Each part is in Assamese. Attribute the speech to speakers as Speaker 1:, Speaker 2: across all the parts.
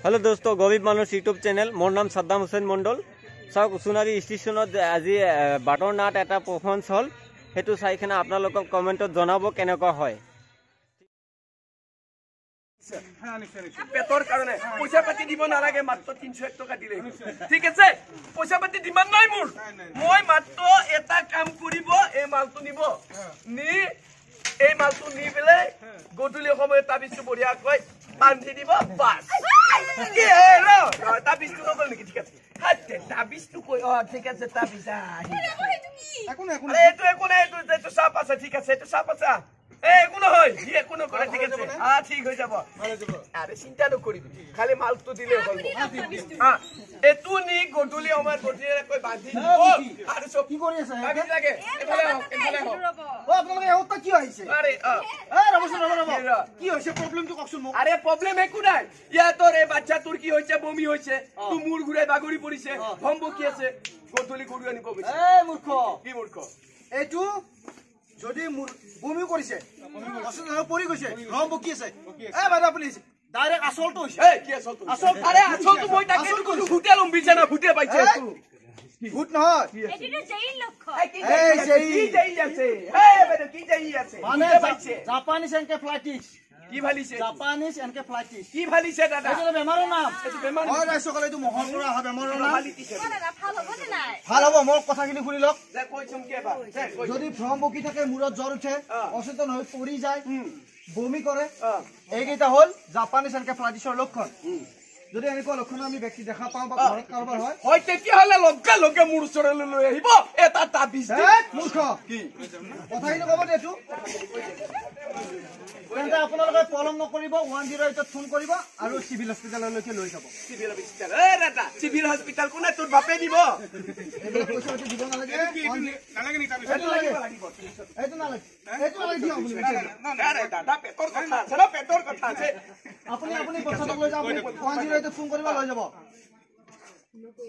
Speaker 1: हेलो दोस्तों, गरीब मानुष यूट्यूब चैनल मोर नाम सद्दाम हुसैन मंडल। चाওক उसुनारी स्टेशनत আজি बाटर नाट এটা परफॉर्मेंस हल हेतु চাই কিনে আপোনালোকক কমেন্টত জনাব কেনেকুৱা হয়।
Speaker 2: পেটৰ কাৰণে পইচা পাতি দিব নালাগে, মাত্ৰ 301 টকা দিলে ঠিক আছে। পইচা পাতি ডিমান্ড নাই মোৰ, মই মাত্ৰ এটা কাম কৰিব, এই মালটো নিব নি এই মালটো নি পেলে গধূলি সময়ত তাবিজটো বঢ়িয়াকৈ বান্ধি দিব বাস। কি ৰ তাবিজটো নগল নেকি? ঠিক আছে তাবিজটো কৈ ঠিক আছে তাবিজ একো নাই এইটো চাপ আছে ঠিক আছে, এইটো চাপ আছে একো নহয় একো নকৰে ঠিক আছে ঠিক হৈ যাব। আৰে চিন্তা নকৰিবি, খালি মালটো দিলে হ'ল। এইটো নি গধূলি সময়ত গধূলিকৈ বান্ধি দিব আৰু চব কি কৰি আছে তাবিজ লাগে এফালে হওক আপোনালোকে এওঁতা কি আহিছে? আৰে ৰ'ব কি হৈছে প্ৰব্লেমটো কওকচোন মোক। আৰে প্ৰব্লেম একো নাই, ইয়াতৰ এই বাচ্চাটোৰ কি হৈছে, বমি হৈছে, তো মূৰ ঘূৰাই বাগৰি পৰিছে, ভম বকি আছে, গধূলি গৰু আনিব গৈছে। এই মূৰ্খ কি মূৰ্খ? এইটো যদি বমি কৰিছে পৰি গৈছে ভম বকি আছে, এই বাইদেউ আপুনি ডাইৰেক্ট আচলটো হৈছে। কি আচলটো? আৰে আচলটো মই তাকে কৈছো, ভূতে লম বিছানা ভূতে পাইছে। ভূত নহয় এটিটো জেইল লক্ষ্য। এই জেইল আছে, এই বাইদেউ কি জেইল আছে মানে জাপানিজ এনকেফ্লাইটিস। কি ভালিছে? জাপানিজ এনকেফ্লাইটিস কি ভালিছে দাদা? এটা বেমাৰৰ নাম, এটা বেমাৰ হয় ৰাইসকলে, এইটো মহৰ পৰা অহা বেমাৰৰ নাম। ভাল হ'ব নে নাই? ভাল হ'ব, মোৰ কথাখিনি শুনি লওক। কৈছম কি এবাৰ যদি ভ্ৰম বকি থাকে, মূৰত জ্বৰ উঠে, অচেতন হৈ পৰি যায়, বমি কৰে, এইকেইটা হ'ল জাপানিজ এনকেফ্লাইটিছৰ লক্ষণ। যদি এনেকুৱা লক্ষণ আমি ব্যক্তি দেখা পাওঁ বা ঘৰত কাৰোবাৰ হয় তেতিয়াহ'লে লগে লগে মোৰ ওচৰলৈ লৈ আহিব এটা তাবিজ। মূৰ্খ কি কথাখিনি ক'ব এইটো তেন্তে আপোনালোকে পলম নকৰিব, 108ত ফোন কৰিব আৰু চিভিল হস্পিটেললৈকে লৈ যাব। চিভিল হস্পিটেল দাদা, চিভিল হস্পিটেল কোনে তোৰ বাপে দিব? এইবিলাক পইচা পাতি দিব নালাগে, নালাগে নি তাবিজ এইটো লাগিব, এইটো নালাগে, এইটো নালাগে দিয়ক আপুনি। আৰে দাদা পেটৰ কথা আছে না, পেটৰ কথা আছে, আপুনি পইচাটো লৈ যাব, 108ত ফোন কৰিব লৈ যাব।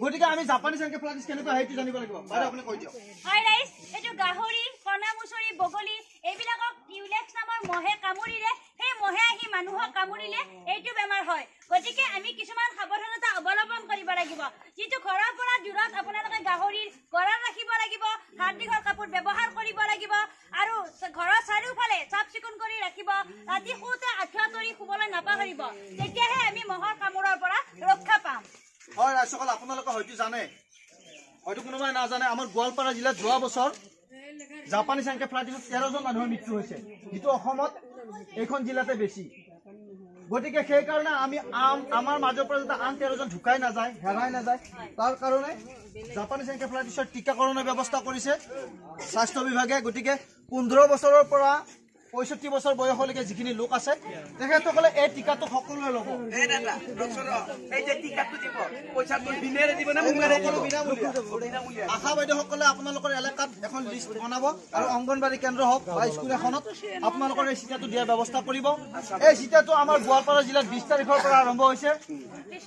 Speaker 2: গতিকে আমি জাপানিজ এনকেফ্লাইটিছ কেনেকুৱা সেইটো জানিব লাগিব। বাইদেউ আপুনি কৈ দিয়ক। হয় ৰাইজ, এইটো গাহৰি, কণা মুচৰি, বগলী এইবিলাকক কিউলেক্স নামৰ মহে কামুৰিলে, সেই মহে আহি মানুহক কামুৰিলে এইটো বেমাৰ হয়। গতিকে আমি কিছুমান সাৱধানতা অৱলম্বন কৰিব লাগিব। যিটো ঘৰৰ পৰা দূৰত আপোনালোকে গাহৰিৰ গঁৰাল ৰাখিব লাগিব, হাত দীঘল কাপোৰ ব্যৱহাৰ কৰিব লাগিব আৰু ঘৰৰ চাৰিওফালে চাফ চিকুণ কৰি ৰাখিব। ৰাতি শুওঁতে আঁঠুৱা তৰি শুবলৈ নাপাহৰিব, তেতিয়াহে আমি মহৰ কামোৰৰ পৰা ৰক্ষা পাম। হয় ৰাইজসকল, আপোনালোকে হয়তো জানে, হয়তো কোনোবাই নাজানে, আমাৰ গোৱালপাৰা জিলাত যোৱা বছৰ জাপানিজ এনকেফ্লাইটিছত 13জন মানুহৰ মৃত্যু হৈছে, যিটো অসমত এইখন জিলাতে বেছি। গতিকে সেইকাৰণে আমি আমাৰ মাজৰ পৰা যাতে আন 13জন ঢুকাই নাযায়, হেৰাই নাযায়, তাৰ কাৰণে জাপানিজ এনকেফ্লাইটিছৰ টীকাকৰণৰ ব্যৱস্থা কৰিছে স্বাস্থ্য বিভাগে। গতিকে 15 বছৰৰ পৰা 65 বছৰ বয়সলৈকে যিখিনি লোক আছে তেখেতসকলে এই টীকাটো সকলোৱে ল'ব। আশা বাইদেউসকলে আপোনালোকৰ এলেকাত এখন লিষ্ট বনাব আৰু অংগনবাড়ী কেন্দ্ৰ হওক বা স্কুল এখনত আপোনালোকৰ এই চিটাটো দিয়াৰ ব্যৱস্থা কৰিব। এই চিটাটো আমাৰ গোৱালপাৰা জিলাত 20 তাৰিখৰ পৰা আৰম্ভ হৈছে,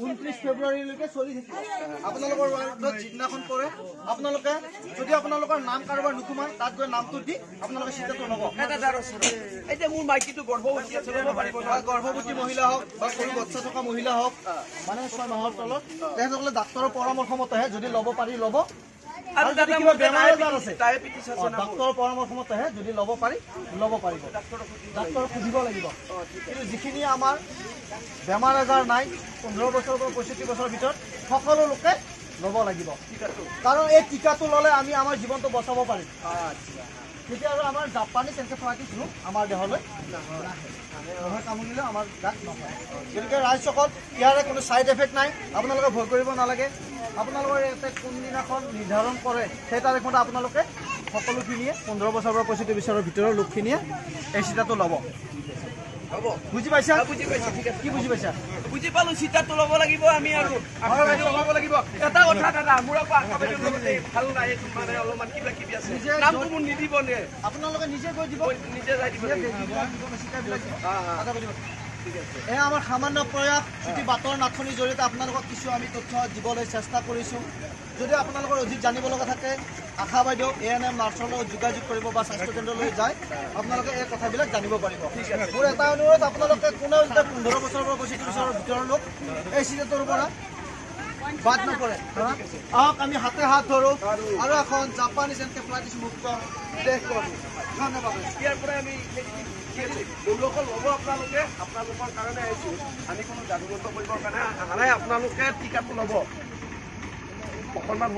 Speaker 2: 29 ফেব্ৰুৱাৰীলৈকে চলি থাকিব। আপোনালোকৰ ৱাৰ্ডত যিদিনাখন পৰে আপোনালোকে যদি আপোনালোকৰ নাম কাৰোবাৰ নোসোমায় তাত গৈ নামটো দি আপোনালোকে চিটাটো ল'ব। এতিয়া মোৰ মাইকীটো গৰ্ভৱতী আছে, গৰ্ভৱতী মহিলা হওক বা সৰু বাচ্চা থকা মহিলা হওক, মানে 6 মাহৰ তলত, তেখেতসকলে ডাক্তৰৰ পৰামৰ্শ মতেহে যদি ল'ব পাৰি ল'ব। আৰু যদি কিবা বেমাৰ আজাৰ আছে ডাক্তৰৰ পৰামৰ্শ মতেহে যদি ল'ব পাৰি ল'ব পাৰিব, ডাক্তৰক সুধিব লাগিব। কিন্তু যিখিনি আমাৰ বেমাৰ আজাৰ নাই 15 বছৰৰ পৰা 65 বছৰৰ ভিতৰত সকলো লোকে ল'ব লাগিব, কাৰণ এই টীকাটো ল'লে আমি আমাৰ জীৱনটো বচাব পাৰিম। তেতিয়া আৰু আমাৰ জাপানিজ এনকেফ্লাইটিছ ৰোগ আমাৰ দেহলৈ নহয়, কামুৰিলে আমাৰ গাত নহয়। গতিকে ৰাইজসকল ইয়াৰে কোনো ছাইড এফেক্ট নাই, আপোনালোকে ভয় কৰিব নালাগে। আপোনালোকৰ ইয়াতে কোনদিনাখন নিৰ্ধাৰণ কৰে সেই তাৰিখতে আপোনালোকে সকলোখিনিয়ে 15 বছৰৰ পৰা 65 বছৰৰ ভিতৰৰ লোকখিনিয়ে এই চিটাটো ল'ব। বুজি পাইছা? বুজি পাইছা? ঠিক আছে, কি বুজি পাইছা? বুজি পালো, চিটাটো ল'ব লাগিব আমি আৰু ল'ব লাগিব। এটা কথা দাদা, মোৰ ভাল নাই, মানে অলপমান কিবা কিবি আছে, নামটো মোৰ নিদিব নে? আপোনালোকে নিজে গৈ দিব, নিজে যাই দিব। এয়া আমাৰ সামান্য প্ৰয়াস, যদি বাতৰ নাটনিৰ জৰিয়তে আপোনালোকক কিছু আমি তথ্য দিবলৈ চেষ্টা কৰিছোঁ। যদি আপোনালোকৰ অধিক জানিব লগা থাকে
Speaker 3: আশা বাইদেউ ANM নাৰ্ছৰ লগত যোগাযোগ কৰিব বা স্বাস্থ্য কেন্দ্ৰলৈ যায় আপোনালোকে এই কথাবিলাক জানিব পাৰিব মোৰ এটা অনুৰোধ আপোনালোকে কোনেও যেতিয়া 15 বছৰৰ পৰা 35 বছৰৰ ভিতৰৰ লোক এই চিজটোৰ পৰা বাদ নপৰে আহক আমি হাতে হাত ধৰো আৰু এখন জাপানীজ এনকেফেলাইটিছ মুক্ত দেশ কৰোঁ ধন্যবাদ
Speaker 2: ইয়াৰ পৰা আমি বন্ধুসকল ল'ব আপোনালোকে আপোনালোকৰ কাৰণে আহিছোঁ আমি কোনো জাগ্ৰত কৰিবৰ কাৰণে অহা নাই আপোনালোকে টিকাটো ল'ব অকণমান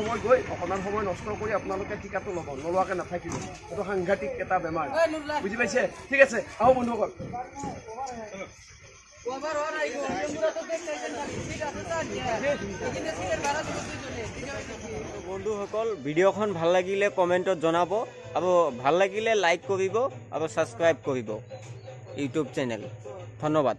Speaker 2: সময় নষ্ট কৰি আপোনালোকে টিকাটো ল'ব নলোৱাকৈ নাথাকিব এইটো সাংঘাতিক এটা বেমাৰ বুজি পাইছে ঠিক আছে আহক বন্ধুসকল
Speaker 1: বন্ধুসকল ভিডিঅ'খন ভাল লাগিলে কমেণ্টত জনাব আৰু ভাল লাগিলে লাইক কৰিব আৰু ছাবস্ক্ৰাইব কৰিব ইউটিউব চেনেল ধন্যবাদ।